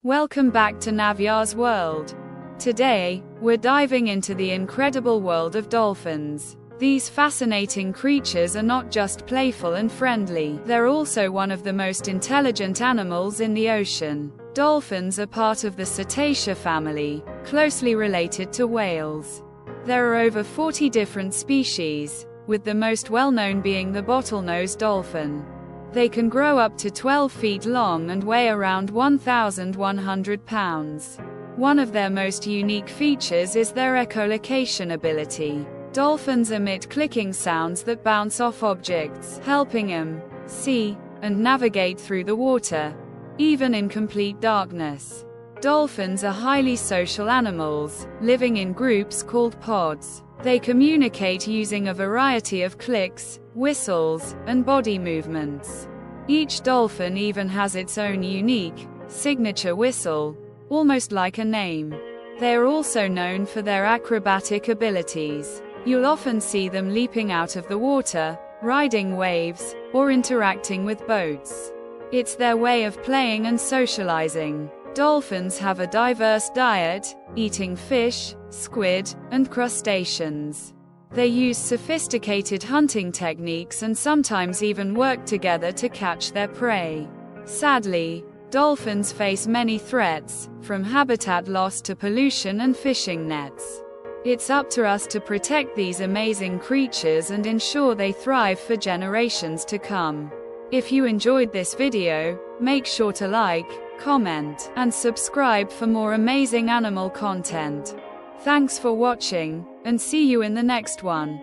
Welcome back to Navya's world. Today, we're diving into the incredible world of dolphins. These fascinating creatures are not just playful and friendly, they're also one of the most intelligent animals in the ocean. Dolphins are part of the cetacea family, closely related to whales. There are over 40 different species, with the most well-known being the bottlenose dolphin. They can grow up to 12 feet long and weigh around 1,100 pounds. One of their most unique features is their echolocation ability. Dolphins emit clicking sounds that bounce off objects, helping them see and navigate through the water, even in complete darkness. Dolphins are highly social animals, living in groups called pods. They communicate using a variety of clicks, whistles, and body movements. Each dolphin even has its own unique, signature whistle, almost like a name. They are also known for their acrobatic abilities. You'll often see them leaping out of the water, riding waves, or interacting with boats. It's their way of playing and socializing. Dolphins have a diverse diet, eating fish, squid, and crustaceans. They use sophisticated hunting techniques and sometimes even work together to catch their prey. Sadly, dolphins face many threats, from habitat loss to pollution and fishing nets. It's up to us to protect these amazing creatures and ensure they thrive for generations to come. If you enjoyed this video, make sure to like, comment, and subscribe for more amazing animal content. Thanks for watching, and see you in the next one.